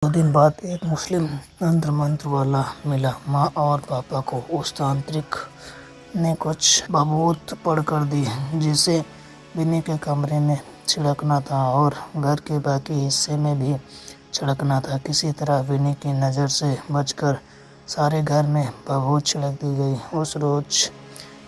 2 दिन बाद एक मुस्लिम तंत्र मंत्र वाला मिला। माँ और पापा को उस तांत्रिक ने कुछ बबूत पढ़कर दी जिसे विनी के कमरे में छिड़कना था और घर के बाकी हिस्से में भी छिड़कना था। किसी तरह विनी की नज़र से बचकर सारे घर में बबूत छिड़क दी गई। उस रोज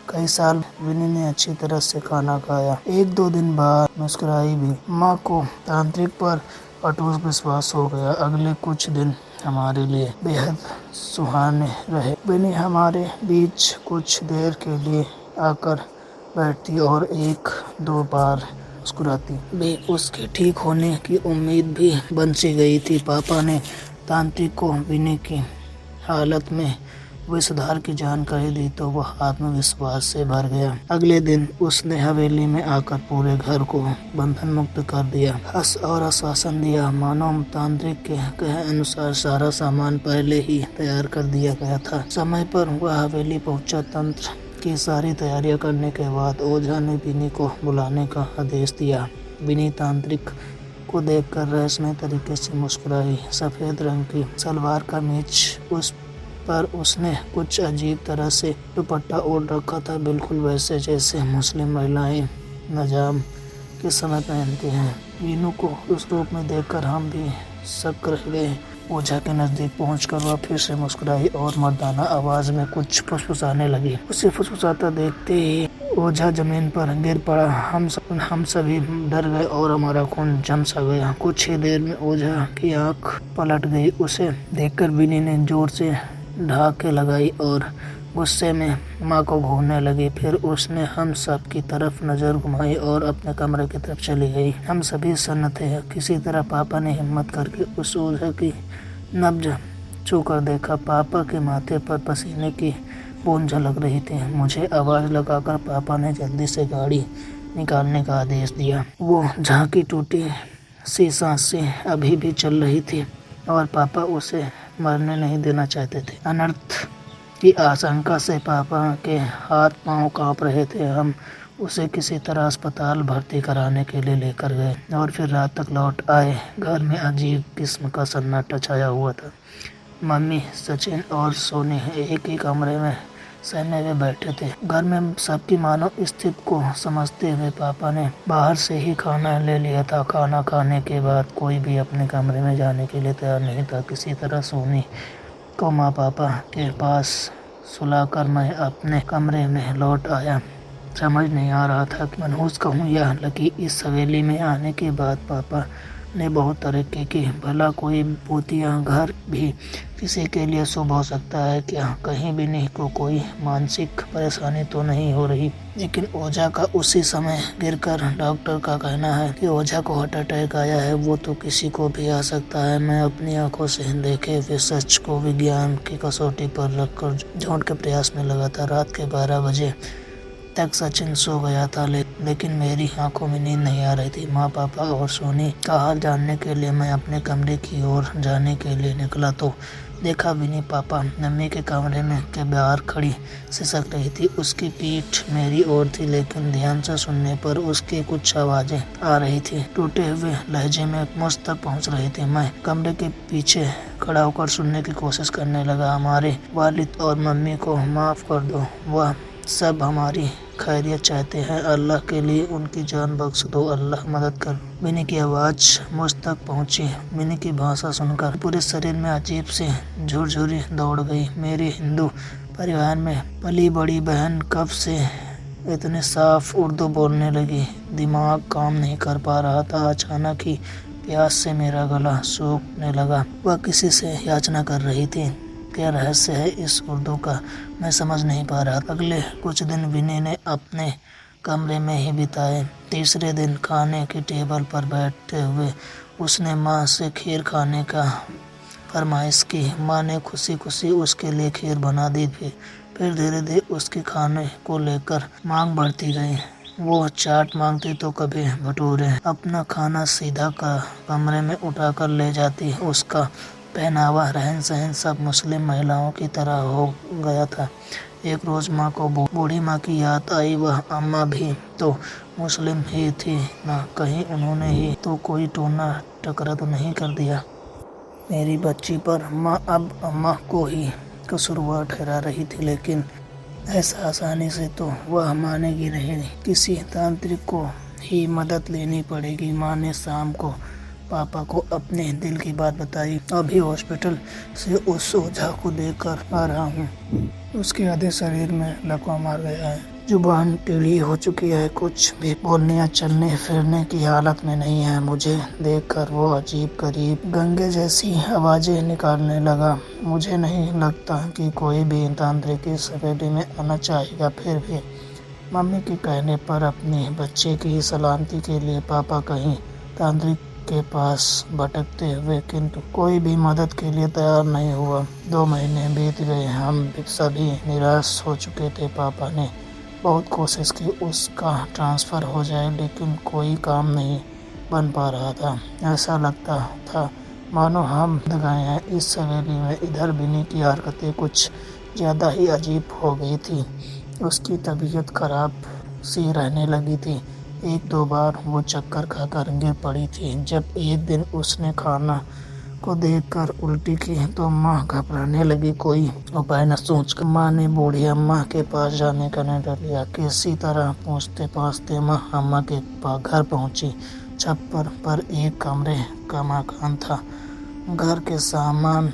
कई साल विनी ने अच्छी तरह से खाना खाया। 1-2 दिन बाद मुस्कुराई भी। माँ को तांत्रिक पर अटूट विश्वास हो गया। अगले कुछ दिन हमारे लिए बेहद सुहाने रहे। विनी हमारे बीच कुछ देर के लिए आकर बैठती और 1-2 बार मुस्कुराती भी। उसके ठीक होने की उम्मीद भी बन सी गई थी। पापा ने तांत्रिक को विनी की हालत में हुए सुधार की जानकारी दी तो वह आत्मविश्वास से भर गया। अगले दिन उसने हवेली में आकर पूरे घर को बंधन मुक्त कर दिया और आश्वासन दिया मानो तांत्रिक के कहे अनुसार सारा सामान पहले ही तैयार कर दिया गया था। समय पर वह हवेली पहुंचा। तंत्र की सारी तैयारियां करने के बाद ओझा ने विनी को बुलाने का आदेश दिया। विनी तांत्रिक को देखकर रहस्यमय तरीके से मुस्कुराई। सफेद रंग की सलवार कमीज उस पर उसने कुछ अजीब तरह से दुपट्टा ओढ़ रखा था, बिल्कुल वैसे जैसे मुस्लिम महिलाएं नजाम के समय पहनती हैं। वीनू को उस रूप में देखकर हम भी शक रह गए। ओझा के नजदीक पहुंचकर वह फिर से मुस्कुराई और मर्दाना आवाज में कुछ फुसफुसाने लगी। उसे फुसफुसाता देखते ही ओझा जमीन पर गिर पड़ा। हम सभी डर गए और हमारा खून जम सा गया। कुछ ही देर में ओझा की आंख पलट गई। उसे देखकर विनी ने जोर से ढाके लगाई और गुस्से में माँ को घूरने लगी। फिर उसने हम सब की तरफ नजर घुमाई और अपने कमरे की तरफ चली गई। हम सभी सन्न थे। किसी तरह पापा ने हिम्मत करके उस ओझा की नब्ज छूकर देखा। पापा के माथे पर पसीने की बूंद झलक रही थी। मुझे आवाज लगाकर पापा ने जल्दी से गाड़ी निकालने का आदेश दिया। वो झांकी टूटी सी सांसें अभी भी चल रही थी और पापा उसे मरने नहीं देना चाहते थे। अनर्थ की आशंका से पापा के हाथ पांव कांप रहे थे। हम उसे किसी तरह अस्पताल भर्ती कराने के लिए लेकर गए और फिर रात तक लौट आए। घर में अजीब किस्म का सन्नाटा छाया हुआ था। मम्मी, सचिन और सोनी एक ही कमरे में सहमे हुए बैठे थे। घर में सबकी मानव स्थिति को समझते हुए पापा ने बाहर से ही खाना ले लिया था। खाना खाने के बाद कोई भी अपने कमरे में जाने के लिए तैयार नहीं था। किसी तरह सोनी को माँ पापा के पास सुलाकर मैं अपने कमरे में लौट आया। समझ नहीं आ रहा था कि मनहूस कहूँ या लकी। इस हवेली में आने के बाद पापा ने बहुत तरक्की की। भला कोई भूतिया घर भी किसी के लिए शुभ हो सकता है क्या? कहीं भी नहीं को कोई मानसिक परेशानी तो नहीं हो रही। लेकिन ओझा का उसी समय गिरकर डॉक्टर का कहना है कि ओझा को हार्ट अटैक आया है। वो तो किसी को भी आ सकता है। मैं अपनी आंखों से देखे हुए सच को विज्ञान की कसौटी पर रखकर ढूंढ के प्रयास में लगा था। रात के 12 बजे तक सचिन सो गया था लेकिन मेरी आंखों में नींद नहीं आ रही थी। माँ, पापा और सोनी का हाल जानने के लिए मैं अपने कमरे की ओर जाने के लिए निकला तो देखा विनी पापा मम्मी के कमरे में के बाहर खड़ी सिसक रही थी। उसकी पीठ मेरी ओर थी लेकिन ध्यान से सुनने पर उसकी कुछ आवाजें आ रही थी। टूटे हुए लहजे में मुझ तक पहुँच रही थी। मैं कमरे के पीछे खड़ा होकर सुनने की कोशिश करने लगा। हमारे वालिद और मम्मी को माफ़ कर दो। वह सब हमारी खैरियत चाहते हैं। अल्लाह के लिए उनकी जान बख्श दो। अल्लाह मदद कर। विनी की आवाज़ मुझ तक पहुंची। विनी की भाषा सुनकर पूरे शरीर में अजीब सी झुरझुरी दौड़ गई। मेरे हिंदू परिवार में पली बड़ी बहन कब से इतने साफ उर्दू बोलने लगी? दिमाग काम नहीं कर पा रहा था। अचानक ही प्यास से मेरा गला सूखने लगा। वह किसी से याचना कर रही थी। क्या रहस्य है इस उर्दू का? मैं समझ नहीं पा रहा। अगले कुछ दिन विनी ने अपने कमरे में ही बिताए। तीसरे दिन खाने की टेबल पर बैठते हुए उसने माँ से खीर खाने का फरमाइश की। माँ ने खुशी खुशी उसके लिए खीर बना दी थी। फिर धीरे धीरे उसके खाने को लेकर मांग बढ़ती गई। वो चाट मांगती तो कभी भटूरे। अपना खाना सीधा कमरे में उठाकर ले जाती। उसका पहनावा, रहन सहन सब मुस्लिम महिलाओं की तरह हो गया था। एक रोज माँ को बूढ़ी माँ की याद आई। वह अम्मा भी तो मुस्लिम ही थी ना? कहीं उन्होंने ही तो कोई टोना टकरा तो नहीं कर दिया? मेरी बच्ची पर माँ अब अम्मा को ही कसूरवार ठहरा रही थी, लेकिन ऐसा आसानी से तो वह मानेगी नहीं। किसी तांत्रिक को ही मदद लेनी पड़ेगी। माँ ने शाम को पापा को अपने दिल की बात बताई। अभी हॉस्पिटल से उस ओझा को देखकर आ रहा हूँ। उसके आधे शरीर में लकवा मार गया है, जुबान टेढ़ी हो चुकी है, कुछ भी बोलने या चलने फिरने की हालत में नहीं है। मुझे देखकर वो अजीब गरीब गंगे जैसी आवाजें निकालने लगा। मुझे नहीं लगता कि कोई भी तांत्रिक इस हवेली में आना चाहेगा। फिर भी मम्मी के कहने पर अपने बच्चे की सलामती के लिए पापा कहीं तांत्रिक के पास भटकते हुए, किंतु कोई भी मदद के लिए तैयार नहीं हुआ। 2 महीने बीत गए, हम सभी निराश हो चुके थे। पापा ने बहुत कोशिश की उसका ट्रांसफ़र हो जाए, लेकिन कोई काम नहीं बन पा रहा था। ऐसा लगता था मानो हम गए हैं इस हवेली में। इधर बिन्नी की हरकतें कुछ ज़्यादा ही अजीब हो गई थी। उसकी तबीयत खराब सी रहने लगी थी। 1-2 बार वो चक्कर खाकर गिर पड़ी थी। जब एक दिन उसने खाना को देखकर उल्टी की तो माँ घबराने लगी। कोई उपाय न सोचकर माँ ने बूढ़ी अम्मा के पास जाने का निर्णय लिया। किसी तरह पूछते पाछते माँ अम्मा के घर पहुँची। छप्पर पर एक कमरे का मकान था। घर के सामान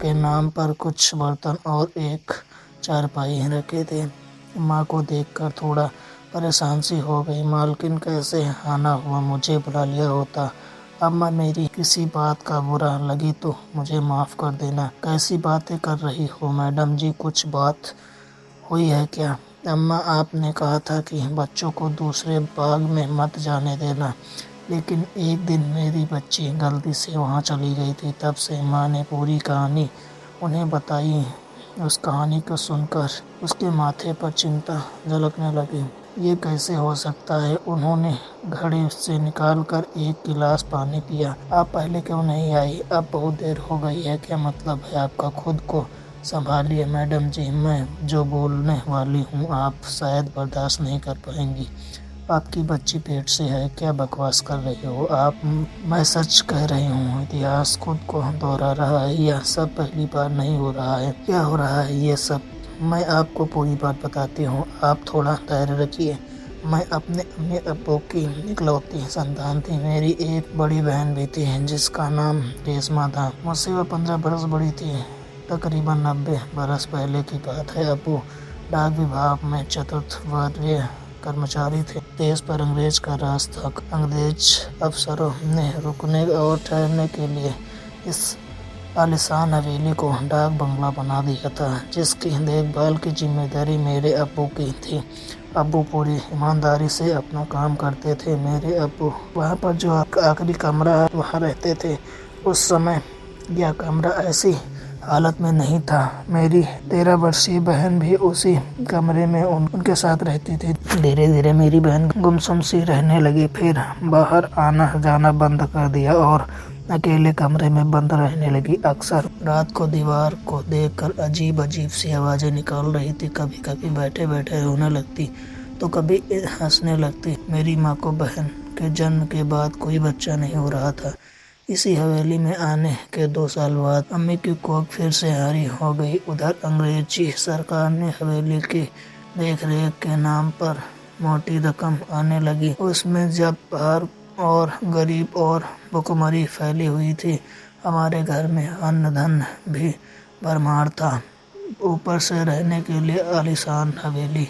के नाम पर कुछ बर्तन और एक चारपाई रखे थे। माँ को देखकर थोड़ा परेशान सी हो गई। मालकिन कैसे आना हुआ, मुझे बुला लिया होता। अम्मा, मेरी किसी बात का बुरा लगी तो मुझे माफ़ कर देना। कैसी बातें कर रही हो मैडम जी, कुछ बात हुई है क्या? अम्मा, आपने कहा था कि बच्चों को दूसरे बाग में मत जाने देना, लेकिन एक दिन मेरी बच्ची गलती से वहाँ चली गई थी। तब से माँ ने पूरी कहानी उन्हें बताई। उस कहानी को सुनकर उसके माथे पर चिंता झलकने लगी। ये कैसे हो सकता है? उन्होंने घड़े से निकालकर एक गिलास पानी पिया। आप पहले क्यों नहीं आई? अब बहुत देर हो गई है। क्या मतलब है आपका? खुद को संभालिए मैडम जी, मैं जो बोलने वाली हूँ आप शायद बर्दाश्त नहीं कर पाएंगी। आपकी बच्ची पेट से है। क्या बकवास कर रहे हो आप? मैं सच कह रही हूँ। इतिहास खुद को दोहरा रहा है। यह सब पहली बार नहीं हो रहा है। क्या हो रहा है ये सब? मैं आपको पूरी बात बताती हूँ, आप थोड़ा धैर्य रखिए। मैं अपने अम्मी अब्बू की इकलौती संतान थी। मेरी एक बड़ी बहन भी थी जिसका नाम रेशमा था। मुझसे वह 15 बरस बड़ी थी। तकरीबन 90 बरस पहले की बात है। अब्बू डाक विभाग में चतुर्थ वर्गीय कर्मचारी थे। देश पर अंग्रेज का राज था। अंग्रेज अफसरों ने रुकने और ठहरने के लिए इस आलीशान हवेली को डाक बंगला बना दिया था, जिसकी देखभाल की जिम्मेदारी मेरे अब्बू की थी। अब्बू पूरी ईमानदारी से अपना काम करते थे। मेरे अब्बू वहाँ पर जो आखिरी कमरा है वहाँ रहते थे। उस समय यह कमरा ऐसी हालत में नहीं था। मेरी 13 वर्षीय बहन भी उसी कमरे में उनके साथ रहती थी। धीरे धीरे मेरी बहन गुमसुम सी रहने लगी, फिर बाहर आना जाना बंद कर दिया और अकेले कमरे में बंद रहने लगी। अक्सर रात को दीवार को देखकर अजीब अजीब सी आवाज़ें निकाल रही थी। कभी कभी बैठे बैठे रोने लगती तो कभी हंसने लगती। मेरी माँ को बहन के जन्म के बाद कोई बच्चा नहीं हो रहा था। इसी हवेली में आने के 2 साल बाद अम्मी की कोख फिर से हरी हो गई। उधर अंग्रेजी सरकार ने हवेली की देखरेख के नाम पर मोटी रकम आने लगी। उसमें जब बाहर और गरीब और भुखमरी फैली हुई थी, हमारे घर में अन्न धन भी भरमार था। ऊपर से रहने के लिए आलीशान हवेली।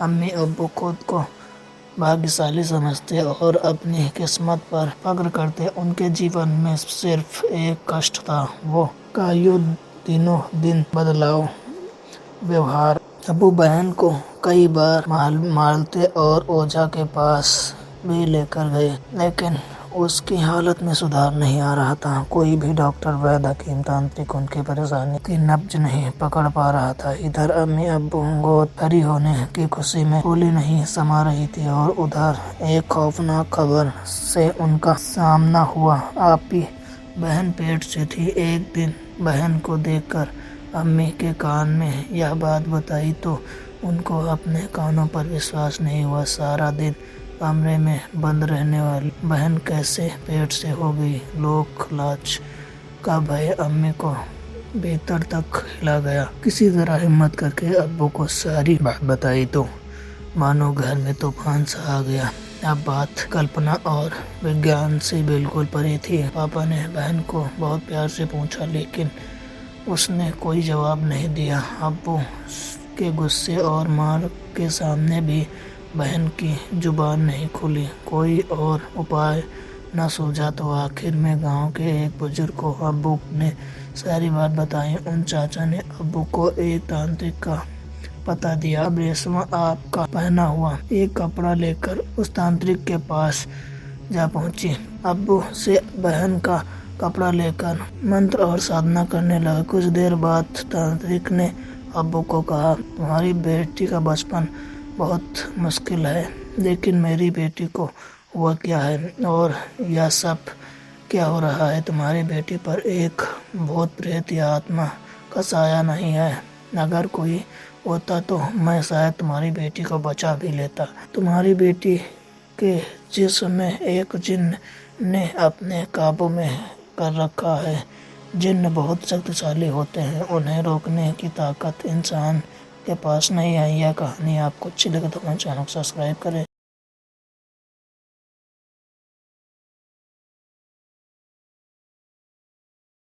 अम्मी अब्बू खुद को भाग्यशाली समझते और अपनी किस्मत पर फख्र करते। उनके जीवन में सिर्फ एक कष्ट था, वो का युद्ध, दिनों दिन बदलाव व्यवहार। अब्बू बहन को कई बार मारते और ओझा के पास भी लेकर गए, लेकिन उसकी हालत में सुधार नहीं आ रहा था। कोई भी डॉक्टर, वैद्य, हकीम, तांत्रिक उनकी परेशानी की नब्ज नहीं पकड़ पा रहा था। इधर अम्मी अब्बू गोद भरी होने की खुशी में फूली नहीं समा रही थी और उधर एक खौफनाक खबर से उनका सामना हुआ। आपकी बहन पेट से थी। एक दिन बहन को देखकर अम्मी के कान में यह बात बताई तो उनको अपने कानों पर विश्वास नहीं हुआ। सारा दिन कमरे में बंद रहने वाली बहन कैसे पेट से हो गई? लोक लाज का भय अम्मी को भीतर तक हिला गया। किसी तरह हिम्मत करके अब्बू को सारी बात बताई तो मानो घर में तूफान सा आ गया। अब बात कल्पना और विज्ञान से बिल्कुल परे थी। पापा ने बहन को बहुत प्यार से पूछा, लेकिन उसने कोई जवाब नहीं दिया। अब्बू के गुस्से और मार के सामने भी बहन की जुबान नहीं खुली। कोई और उपाय न सूझा तो आखिर में गांव के एक बुजुर्ग को अब्बू ने सारी बात बताई। उन चाचा ने अब्बू को एक तांत्रिक का पता दिया। अब रेशमा आपका पहना हुआ एक कपड़ा लेकर उस तांत्रिक के पास जा पहुंची। अब्बू से बहन का कपड़ा लेकर मंत्र और साधना करने लगा। कुछ देर बाद तांत्रिक ने अब्बू को कहा, तुम्हारी बेटी का बचपन बहुत मुश्किल है, लेकिन मेरी बेटी को हुआ क्या है और यह सब क्या हो रहा है? तुम्हारी बेटी पर एक भूत प्रेत या आत्मा का साया नहीं है। अगर कोई होता तो मैं शायद तुम्हारी बेटी को बचा भी लेता। तुम्हारी बेटी के जिस्म में एक जिन्न ने अपने काबू में कर रखा है। जिन्न बहुत शक्तिशाली होते हैं, उन्हें रोकने की ताकत इंसान के पास नहीं है। यह कहानी आपको अच्छी लगे तो हमारे चैनल को सब्सक्राइब करें।